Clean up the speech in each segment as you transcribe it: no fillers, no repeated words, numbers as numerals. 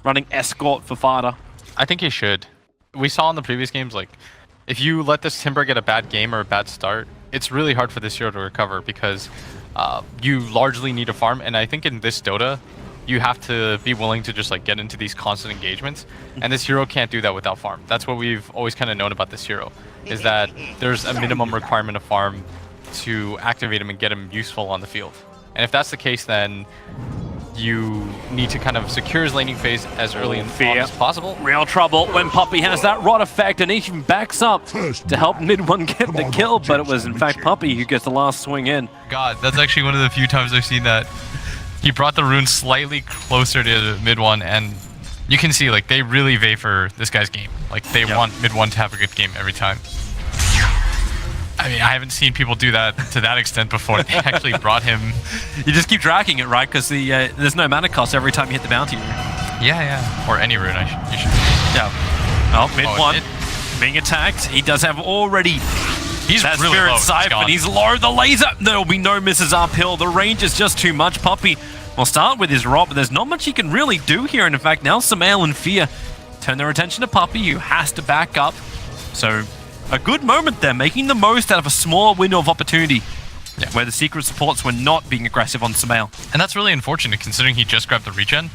running escort for Fada. I think he should. We saw in the previous games, like, if you let this Timber get a bad game or a bad start, it's really hard for this hero to recover because you largely need a farm. And I think in this Dota, you have to be willing to just like get into these constant engagements, and this hero can't do that without farm. That's what we've always kind of known about this hero, is that there's a minimum requirement of farm to activate him and get him useful on the field. And if that's the case, then you need to kind of secure his laning phase as early and as possible. Real trouble when Puppey has that rod effect and he even backs up to help mid one get the kill, but it was in fact Puppey who gets the last swing in. God, that's actually one of the few times I've seen that. He brought the rune slightly closer to mid one, and you can see like they really vey for this guy's game. Like they want mid one to have a good game every time. I mean, I haven't seen people do that to that extent before. They actually brought him. You just keep dragging it, right? Because there's no mana cost every time you hit the bounty rune. Yeah. Or any rune, you should. Yeah. Oh, mid one. Being attacked. He does have already... He's that really Spirit low. Siphon. He's low. The laser. There will be no misses uphill. The range is just too much. Puppey will start with his rod, but there's not much he can really do here. And in fact, now Samael and Fear turn their attention to Puppey, who has to back up. So a good moment there, making the most out of a small window of opportunity where the secret supports were not being aggressive on Samael. And that's really unfortunate considering he just grabbed the regen.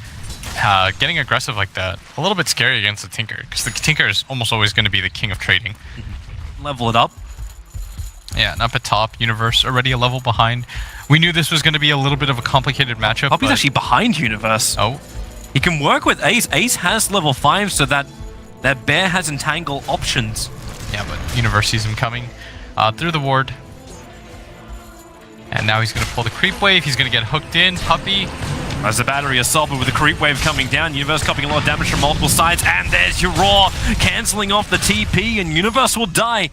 Getting aggressive like that, a little bit scary against the Tinker, because the Tinker is almost always going to be the king of trading. Level it up. Yeah, and up at top, Universe already a level behind. We knew this was going to be a little bit of a complicated matchup. Puppey's actually behind Universe. Oh. He can work with Ace. Ace has level 5, so that Bear has entangle options. Yeah, but Universe sees him coming through the ward. And now he's going to pull the creep wave. He's going to get hooked in. Puppey. As the battery assault, but with the creep wave coming down, Universe copying a lot of damage from multiple sides. And there's your Raw, cancelling off the TP, and Universe will die.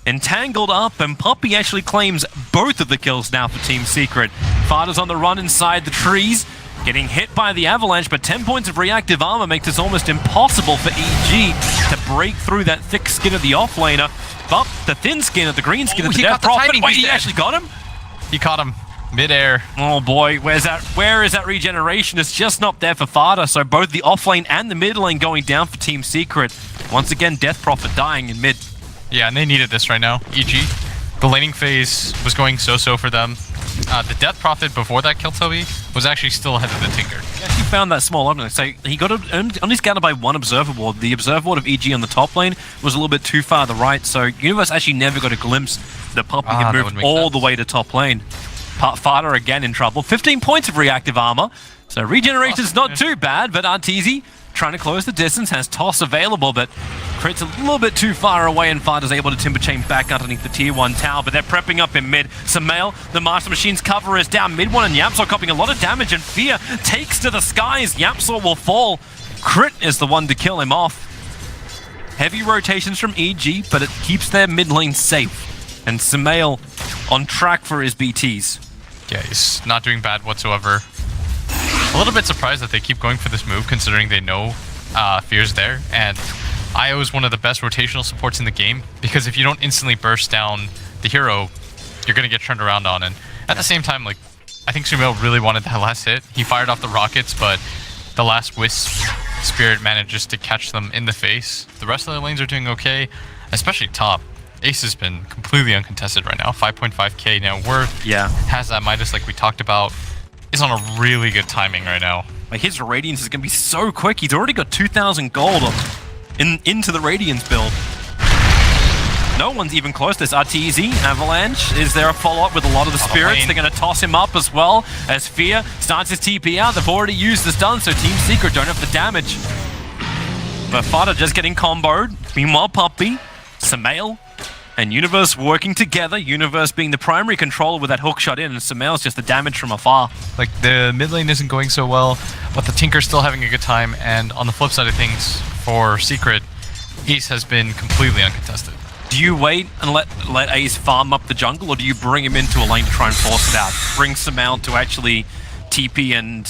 Entangled up, and Puppey actually claims both of the kills now for Team Secret. Fada's on the run inside the trees, getting hit by the avalanche, but 10 points of reactive armor makes this almost impossible for EG to break through that thick skin of the offlaner. But the thin skin of the green skin of the Death Prophet. Wait, he actually got him? He caught him mid-air. Oh boy, where is that regeneration? It's just not there for Fada, so both the offlane and the mid lane going down for Team Secret. Once again, Death Prophet dying in mid. Yeah, and they needed this right now. EG, the laning phase was going so-so for them. The Death Prophet before that kill Toby was actually still ahead of the Tinker. He actually found that small opening. So he got only scouted by one observer ward. The observer ward of EG on the top lane was a little bit too far to the right, so Universe actually never got a glimpse that Puppey had moved all the way to top lane. Fada again in trouble. 15 points of reactive armor, so regeneration's not too bad, but Arteezy trying to close the distance, has toss available, but Crit's a little bit too far away, and Fada's able to timber chain back underneath the tier 1 tower, but they're prepping up in mid. Samael, the Master Machine's cover is down mid 1, and Yapsor copying a lot of damage, and Fear takes to the skies. Yapsor will fall. Crit is the one to kill him off. Heavy rotations from EG, but it keeps their mid lane safe, and Samael on track for his BTs. Yeah, he's not doing bad whatsoever. A little bit surprised that they keep going for this move, considering they know Fear's there. And IO is one of the best rotational supports in the game, because if you don't instantly burst down the hero, you're going to get turned around on. And at the same time, like, I think Sumail really wanted that last hit. He fired off the rockets, but the last Wisp Spirit manages to catch them in the face. The rest of the lanes are doing okay, especially top. Ace has been completely uncontested right now. 5.5k now worth. Yeah. Has that Midas like we talked about. Is on a really good timing right now. Like his Radiance is going to be so quick. He's already got 2,000 gold into the Radiance build. No one's even close to this. Arteezy, Avalanche. Is there a follow-up with a lot of the spirits? They're going to toss him up as well as Fear starts his TP out. They've already used the stun, so Team Secret don't have the damage. But Fada just getting comboed. Meanwhile, Puppey, Samael, and Universe working together. Universe being the primary controller with that hook shot in, and Samael's just the damage from afar. Like, the mid lane isn't going so well, but the Tinker's still having a good time, and on the flip side of things, for Secret, Ace has been completely uncontested. Do you wait and let Ace farm up the jungle, or do you bring him into a lane to try and force it out? Bring Samael to actually TP and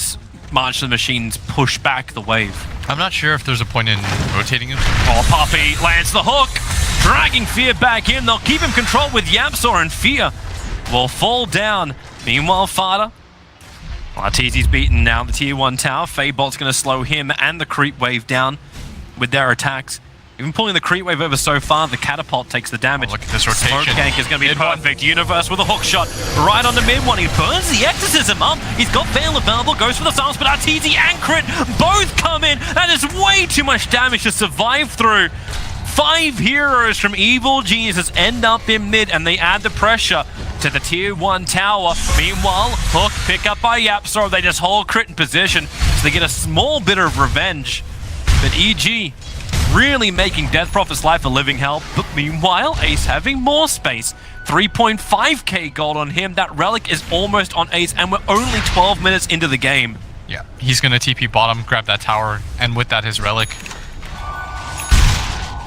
March the Machines push back the wave? I'm not sure if there's a point in rotating him. Oh, Puppey lands the hook, dragging Fear back in. They'll keep him controlled with Yapsor, and Fear will fall down. Meanwhile, Fada Arteezy's beaten now. The tier 1 tower. Fabolt's going to slow him and the creep wave down with their attacks. Even pulling the creep wave over so far, the catapult takes the damage. Oh, look at this rotation. Smoke gank is going to be perfect. Universe with a hook shot right on the mid one. He burns the exorcism up. He's got Veil available, goes for the silence, but Arteezy and Crit both come in. That is way too much damage to survive through. 5 heroes from Evil Geniuses end up in mid, and they add the pressure to the tier 1 tower. Meanwhile, hook pick up by YapzOr. They just hold Crit in position, so they get a small bit of revenge. But EG really making Death Prophet's life a living hell. But meanwhile, Ace having more space. 3.5k gold on him. That relic is almost on Ace, and we're only 12 minutes into the game. Yeah, he's going to TP bottom, grab that tower, and with that, his relic.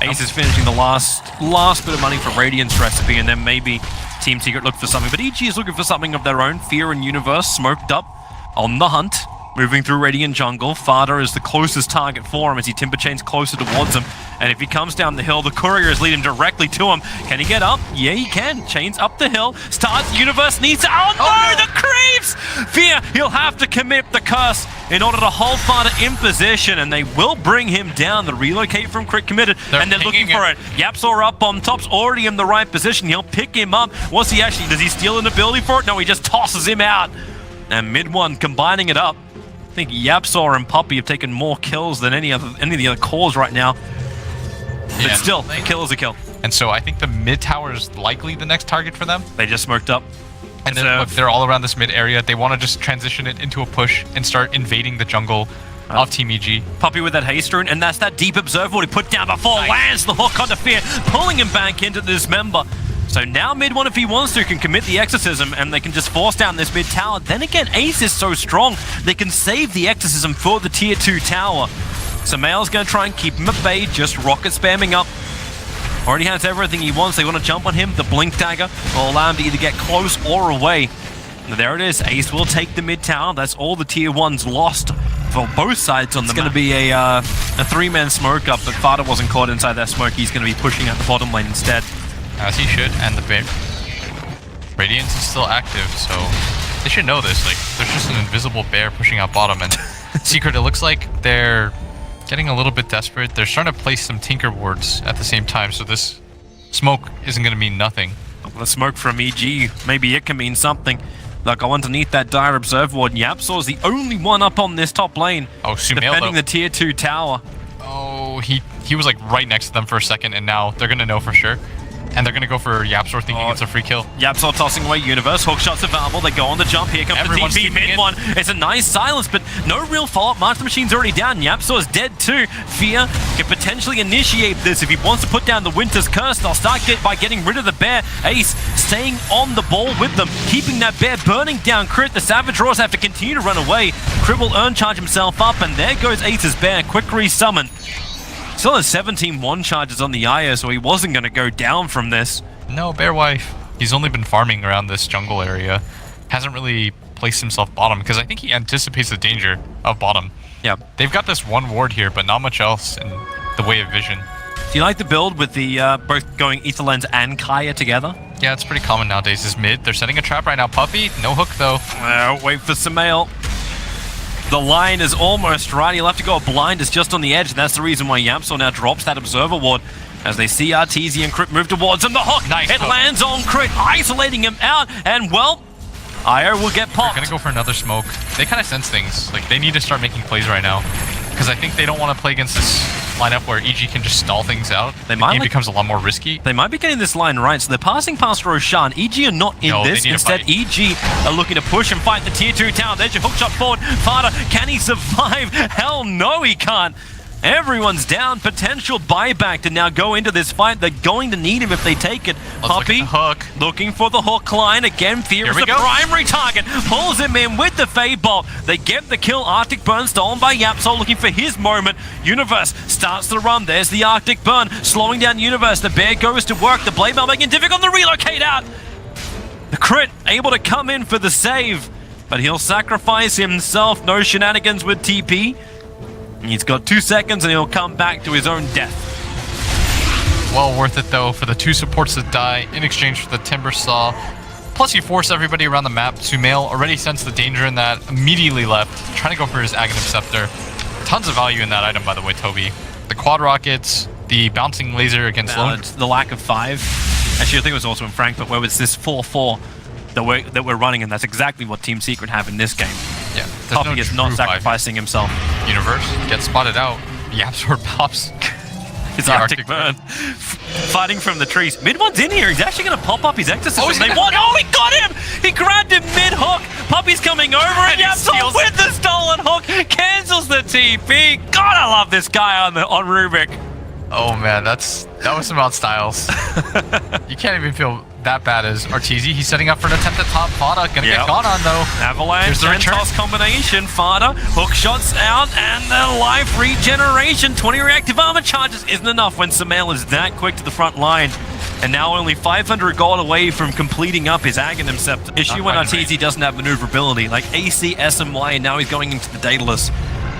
Ace is finishing the last bit of money for Radiant's recipe, and then maybe Team Secret look for something. But EG is looking for something of their own. Fear and Universe smoked up on the hunt. Moving through Radiant jungle, Fada is the closest target for him as he timber chains closer towards him. And if he comes down the hill, the couriers lead him directly to him. Can he get up? Yeah, he can. Chains up the hill. Starts, Universe needs to... Oh no, the creeps! Fear, he'll have to commit the curse in order to hold Fada in position, and they will bring him down. The relocate from Crit committed, and they're looking for it. YapzOr up on top's already in the right position. He'll pick him up. What's he actually... Does he steal an ability for it? No, he just tosses him out. And mid one combining it up. I think YapzOr and Puppey have taken more kills than any of the other cores right now. But Yeah, still, a kill is a kill. And so I think the mid tower is likely the next target for them. They just smoked up. And then look, they're all around this mid area. They want to just transition it into a push and start invading the jungle of Team EG. Puppey with that haste rune, and that's that deep observer he put down before. Nice. Lands the hook onto Fear, pulling him back into this member. So now mid one, if he wants to, can commit the exorcism, and they can just force down this mid tower. Then again, Ace is so strong, they can save the exorcism for the tier 2 tower. So Mail's going to try and keep him at bay, just rocket spamming up. Already has everything he wants. They want to jump on him. The blink dagger will allow him to either get close or away. And there it is. Ace will take the mid tower. That's all the tier 1s lost for both sides on the map. It's going to be a 3-man smoke up, but Fada wasn't caught inside that smoke. He's going to be pushing at the bottom lane instead. As he should, and the bear. Radiance is still active, so they should know this. Like, there's just an invisible bear pushing out bottom, and Secret, it looks like they're getting a little bit desperate. They're starting to place some Tinker wards at the same time, so this smoke isn't going to mean nothing. The smoke from EG, maybe it can mean something. Like, go underneath that dire observer ward. YapzOr is the only one up on this top lane. Oh, Sumail, defending the tier 2 tower. Oh, he was like right next to them for a second, and now they're going to know for sure. And they're going to go for YapzOr thinking it's a free kill. YapzOr tossing away Universe. Hook shots available. They go on the jump. Here comes Everyone's the DP mid one. It's a nice silence, but no real follow-up. Master Machine's already down. YapzOr is dead too. Fear can potentially initiate this if he wants to put down the Winter's Curse. They'll start by getting rid of the bear. Ace staying on the ball with them, keeping that bear, burning down Crit. The Savage Roars have to continue to run away. Crit will charge himself up, and there goes Ace's bear. Quick resummon. Still has 17 one charges on the IO, so he wasn't going to go down from this. No, Bear Wife. He's only been farming around this jungle area. Hasn't really placed himself bottom, because I think he anticipates the danger of bottom. Yeah. They've got this one ward here, but not much else in the way of vision. Do you like the build with the both going Aetherlens and Kaya together? Yeah, it's pretty common nowadays. Is mid. They're setting a trap right now. Puppey, no hook though. Wait for Sumail. The line is almost right. He'll have to go blind. It's just on the edge. And that's the reason why YapzOr now drops that observer ward. As they see Arteezy and Crit move towards him. The hook! Nice it hook. lands on Crit, isolating him out. And, well, IO will get popped. They're going to go for another smoke. They kind of sense things. Like, they need to start making plays right now. Because I think they don't want to play against this lineup where EG can just stall things out. The game becomes a lot more risky. They might be getting this line right. So they're passing past Roshan. EG are not in this. Instead, EG are looking to push and fight the tier 2 tower. There's your hookshot forward. Fada, can he survive? Hell no, he can't. Everyone's down. Potential buyback to now go into this fight. They're going to need him if they take it. Puppey hook. Looking for the hook line. Again, Fear is the primary target. Pulls him in with the Fade Bolt. They get the kill. Arctic Burn stolen by YapzOr, looking for his moment. Universe starts the run. There's the Arctic Burn. Slowing down Universe. The bear goes to work. The Blade Mail making it difficult to relocate out. The Crit able to come in for the save. But he'll sacrifice himself. No shenanigans with TP. He's got 2 seconds and he'll come back to his own death. Well worth it though for the 2 supports that die in exchange for the Timber Saw. Plus Plus, you force everybody around the map. Sumail already sensed the danger in that, immediately left, trying to go for his Aghanim Scepter. Tons of value in that item, by the way, Toby. The quad rockets, the bouncing laser against Lone. The lack of 5. Actually, I think it was also in Frankfurt, where it's this 4-4 that we're running, and that's exactly what Team Secret have in this game. Yeah, Poppy is not sacrificing himself. Universe gets spotted out. Yapsor pops. His Arctic Burn. Fighting from the trees. Mid-one's in here. He's actually going to pop up his exorcism. Oh, he got him! He grabbed him mid-hook. Puppy's coming over and Yapsor with the stolen hook cancels the TP. God, I love this guy on Rubik. Oh man, that was some odd styles. You can't even feel that bad as Arteezy. He's setting up for an attempt at top. Fada gonna get gone on though. Avalanche, the toss combination. Fada, hook shots out, and the life regeneration. 20 reactive armor charges isn't enough when Sumail is that quick to the front line. And now only 500 gold away from completing up his Aghanim Scepter. Issue when Arteezy doesn't have maneuverability, like AC, SMY, and now he's going into the Daedalus.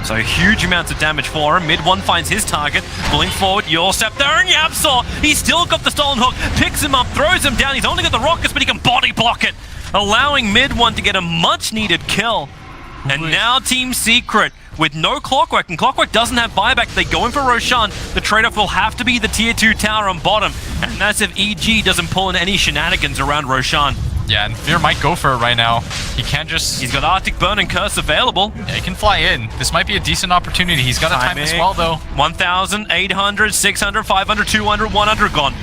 So huge amounts of damage for him. Mid-one finds his target. Pulling forward, Your Scepter and Yapsor. He's still got the stolen hook. Picks him up, throws him down. He's only got the rockets, but he can body block it. Allowing Mid-one to get a much-needed kill. And now Team Secret with no Clockwork. And Clockwork doesn't have buyback. They go in for Roshan. The trade-off will have to be the tier 2 tower on bottom. And that's if EG doesn't pull in any shenanigans around Roshan. Yeah, and Fear might go for it right now. He can't just... He's got Arctic Burn and Curse available. Yeah, he can fly in. This might be a decent opportunity. He's got to time as well, though. 1,000, 800, 600, 500, 200, 100 gone.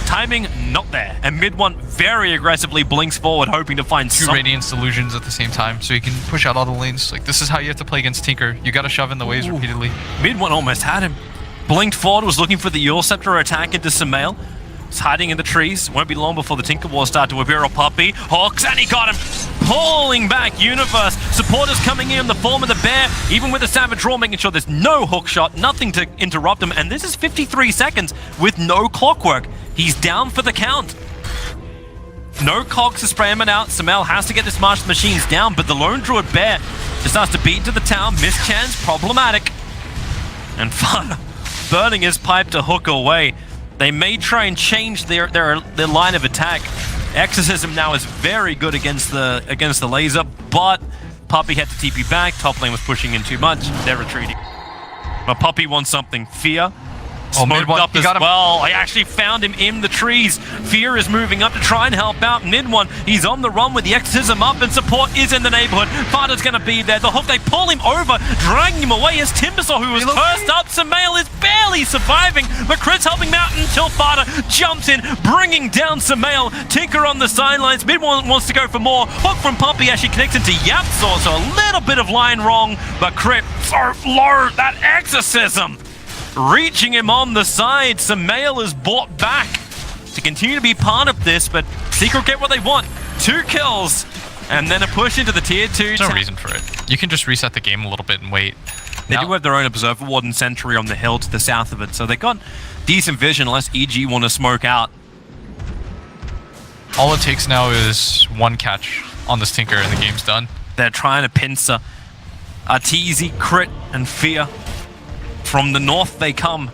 Timing not there. And Mid-one very aggressively blinks forward, hoping to find two Radiance Illusions at the same time, so you can push out all the lanes. Like, this is how you have to play against Tinker. You got to shove in the waves repeatedly. Mid-one almost had him. Blinked forward, was looking for the Yule Scepter attack into Sumail. He's hiding in the trees. Won't be long before the Tinker Wars start to appear. Puppy. Hawks, and he got him. Pulling back Universe. Supporters coming in the form of the bear. Even with the Savage Roar, making sure there's no hook shot. Nothing to interrupt him. And this is 53 seconds with no Clockwork. He's down for the count. No cogs to spray him out. Sumail has to get this Martial Machines down. But the Lone Druid Bear just starts to beat into the town. Mischance, problematic. And Fun burning his pipe to hook away. They may try and change their line of attack. Exorcism now is very good against the laser, but Puppy had to TP back. Top lane was pushing in too much. They're retreating. But Puppy wants something. Fear. Smoked up as well. I actually found him in the trees. Fear is moving up to try and help out Mid-one. He's on the run with the Exorcism up, and support is in the neighborhood. Fada's going to be there. The hook, they pull him over, dragging him away as Timbersaw, who was first up. Sumail is barely surviving, but Crit's helping him out until Fada jumps in, bringing down Sumail. Tinker on the sidelines. Mid-one wants to go for more. Hook from Puppy actually connects into Yapsor, so a little bit of line wrong, but Crit so low. That Exorcism reaching him on the side. Sumail is brought back to continue to be part of this, but Secret get what they want. 2 kills, and then a push into the tier 2. There's no reason for it. You can just reset the game a little bit and wait. They do have their own Observer Ward and Sentry on the hill to the south of it, so they got decent vision unless EG want to smoke out. All it takes now is 1 catch on this Tinker and the game's done. They're trying to pincer Arteezy, Crit, and Fear. From the north they come.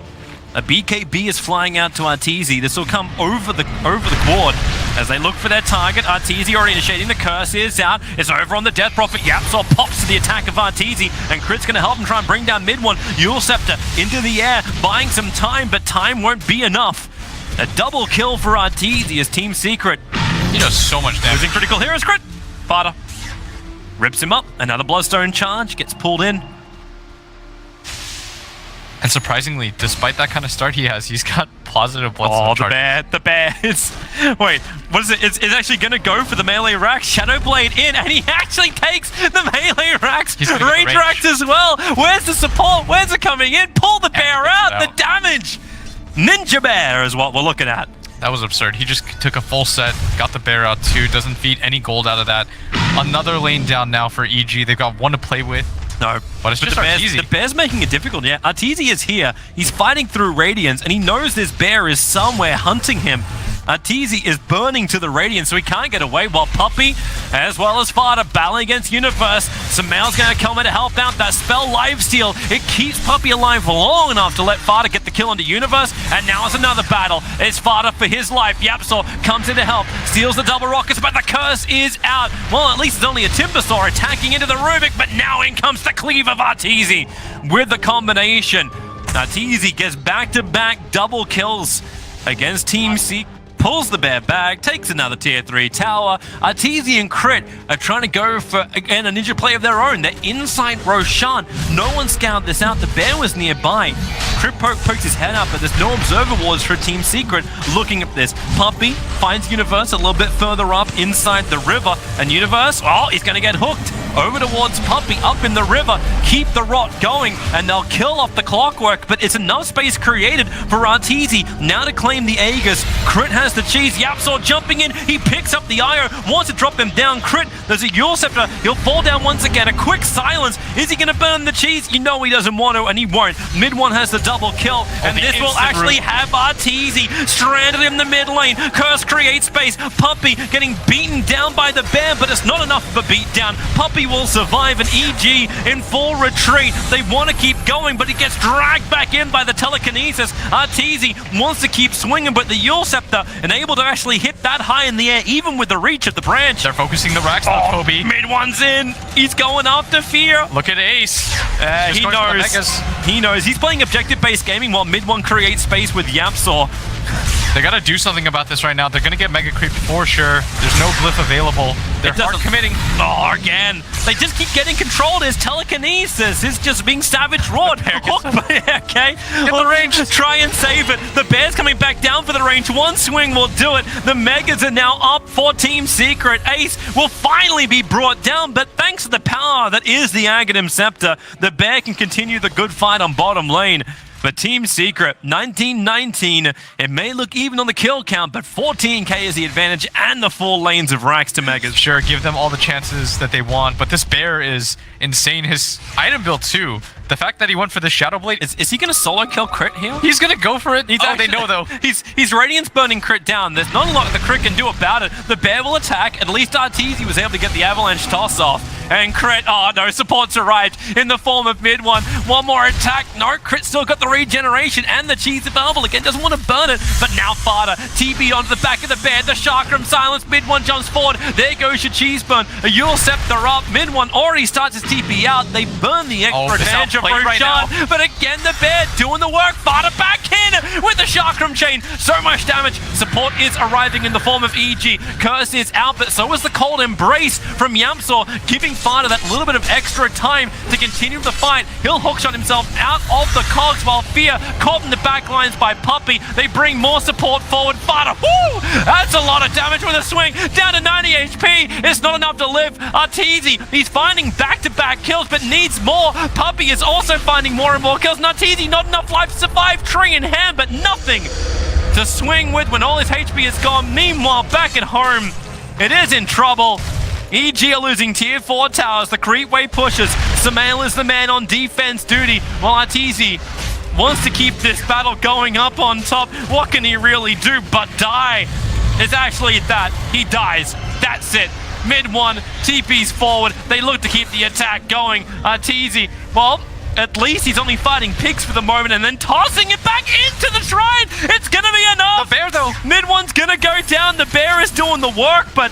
A BKB is flying out to Arteezy. This will come over the quad as they look for their target. Arteezy already initiating the curse is out. It's over on the Death Prophet. Yapsor pops to the attack of Arteezy, and Crit's going to help him try and bring down Mid-one. Yule Scepter into the air, buying some time, but time won't be enough. A double kill for Arteezy as Team Secret. He does so much damage. Losing critical heroes, Crit. Fada rips him up. Another Bloodstone charge gets pulled in. And surprisingly, despite that kind of start he has, he's got positive Bloodstone charge. The bear is... Wait, what is it? It's actually going to go for the melee racks. Shadowblade in, and he actually takes the melee racks. Range racks as well. Where's the support? Where's it coming in? Pull the bear out. The damage. Ninja Bear is what we're looking at. That was absurd. He just took a full set, got the bear out too, doesn't feed any gold out of that. Another lane down now for EG. They've got 1 to play with. No, but it's just Arteezy. The bear's making it difficult. Yeah, Arteezy is here. He's fighting through Radiance, and he knows this bear is somewhere hunting him. Arteezy is burning to the Radiance, so he can't get away, while Puppy, as well as Fada, battling against Universe. Samael's going to come in to help out. That spell lifesteal, it keeps Puppey alive long enough to let Fada get the kill on the Universe. And now it's another battle. It's Fada for his life. Yapzor comes in to help, steals the double rockets, but the curse is out. Well, at least it's only a Timbersaw attacking into the Rubik, but now in comes the cleave of Arteezy with the combination. Arteezy gets back-to-back double kills against Team Secret. Pulls the bear back, takes another tier 3 tower. Arteezy and Crit are trying to go for, again, a ninja play of their own. They're inside Roshan. No one scouted this out. The bear was nearby. Crit pokes his head up, but there's no observer wards for Team Secret looking at this. Puppey finds Universe a little bit further up inside the river, and Universe, oh, he's going to get hooked over towards Puppey up in the river. Keep the rot going, and they'll kill off the clockwork, but it's enough space created for Arteezy now to claim the Aegis. Crit has the cheese. Yapzor jumping in. He picks up the IO, wants to drop him down. Crit, there's a Yule Scepter. He'll fall down once again. A quick silence. Is he going to burn the cheese? You know he doesn't want to, and he won't. Mid one has the double kill, and this will actually have Arteezy stranded in the mid lane. Curse creates space. Puppey getting beaten down by the bear, but it's not enough of a beatdown. Puppey will survive, and EG in full retreat. They want to keep going, but he gets dragged back in by the telekinesis. Arteezy wants to keep swinging, but the Yule Scepter and able to actually hit that high in the air, even with the reach of the branch. They're focusing the racks on Kobe. Mid one's in. He's going after Fear. Look at Ace. He knows. He knows. He's playing objective-based gaming while mid one creates space with Yapzor. They gotta do something about this right now. They're gonna get mega creep for sure. There's no glyph available. They're hard committing. Oh, again. They just keep getting controlled. His telekinesis is just being savage roared. Okay. Get the range. Try and save it. The bear's coming back down for the range. One swing will do it. The megas are now up for Team Secret. Ace will finally be brought down, but thanks to the power that is the Aghanim Scepter, the bear can continue the good fight on bottom lane. But Team Secret, 19-19, it may look even on the kill count, but 14k is the advantage and the 4 lanes of racks to megas. Sure, give them all the chances that they want, but this bear is insane. His item build too. The fact that he went for the Shadow Blade. Is he going to solo kill Crit here? He's going to go for it. They know though. He's Radiance burning Crit down. There's not a lot the Crit can do about it. The bear will attack. At least Arteezy was able to get the Avalanche toss off. And Crit, oh no, support's arrived in the form of mid one. One more attack. No, Crit still got the regeneration and the cheese available again. Doesn't want to burn it, but now Fada TB onto the back of the bear. The Chakram silence. Mid one jumps forward. There goes your cheese burn. A Yule Scepter up. Mid one already starts his TP out. They burn the extra advantage of Roshan, but again the bear doing the work. Fada back in with the Chakram chain. So much damage. Support is arriving in the form of EG. Curse is out, but so is the cold embrace from Yapzor, giving Fada that little bit of extra time to continue the fight. He'll hookshot himself out of the cogs while Fear caught in the back lines by Puppey. They bring more support forward. Fada, woo! That's a lot of damage with a swing. Down to 90 HP. It's not enough to live. Arteezy, he's finding back-to-back kills, but needs more. Puppey is also finding more and more kills. Arteezy, not enough life to survive. Tree in hand, but nothing to swing with when all his HP is gone. Meanwhile, back at home, it is in trouble. EG are losing tier 4 towers. The creep wave pushes. Samael is the man on defense duty, while Arteezy wants to keep this battle going up on top. What can he really do but die? It's actually that. He dies. That's it. Mid one, TP's forward. They look to keep the attack going. Arteezy, well, at least he's only fighting pigs for the moment and then tossing it back into the shrine. It's gonna be enough. The bear though. Mid one's gonna go down. The bear is doing the work, but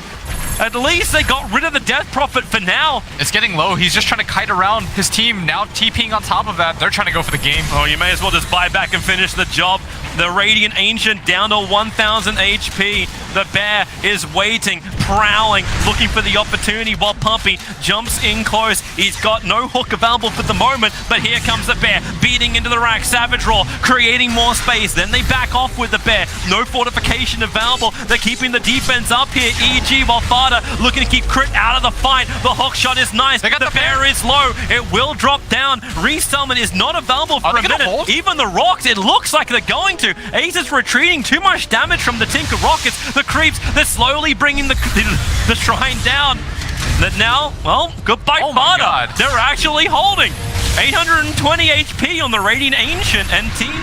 at least they got rid of the Death Prophet for now. It's getting low. He's just trying to kite around his team. Now TPing on top of that. They're trying to go for the game. Oh, you may as well just buy back and finish the job. The Radiant Ancient down to 1,000 HP. The bear is waiting, prowling, looking for the opportunity while Puppey jumps in close. He's got no hook available for the moment, but here comes the bear, beating into the rack. Savage Roar, creating more space. Then they back off with the bear. No fortification available. They're keeping the defense up here. EG while Fada looking to keep Crit out of the fight. The hook shot is nice. They got the bear is low. It will drop down. Resummon is not available for a minute. Hold? Even the rocks, it looks like they're going to. Ace is retreating. Too much damage from the Tinker Rockets. The creeps, they're slowly bringing the shrine down. That now, well, goodbye, Fada. They're actually holding. 820 HP on the Radiant Ancient and team.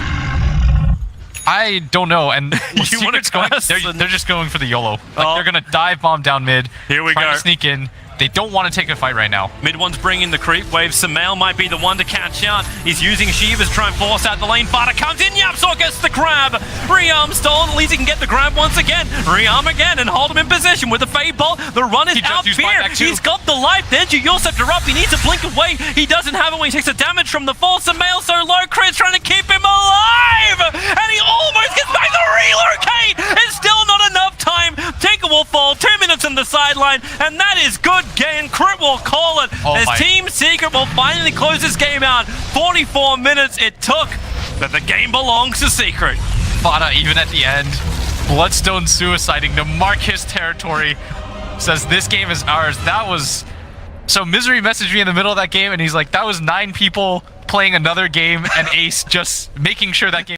I don't know, and wanna Secret's going. curse They're just going for the YOLO. Like Oh. they're gonna dive bomb down mid. Here we try go. to sneak in. They don't want to take a fight right now. Mid one's bringing the creep wave. Samael might be the one to catch out. He's using Shivas to try and force out the lane. Fada comes in. Yapsor gets the grab. Riam stolen. At least he can get the grab once again. Riam again and hold him in position with the Fade Bolt. The run is He just out used fear. buyback too. He's got the life. Then Yosef Derup. He needs to blink away. He doesn't have it when he takes the damage from the fall. Samael so low. Chris trying to keep him alive. And he almost gets back to relocate. It's still not enough time. Tinker will fall. 2 minutes on the sideline. And that is good game. Crit will call it as my. Team Secret will finally close this game out. 44 minutes it took, but the game belongs to Secret. Fada, even at the end, Bloodstone suiciding to mark his territory, says this game is ours. That was... So Misery messaged me in the middle of that game, and he's like, that was 9 people playing another game, and Ace just making sure that game...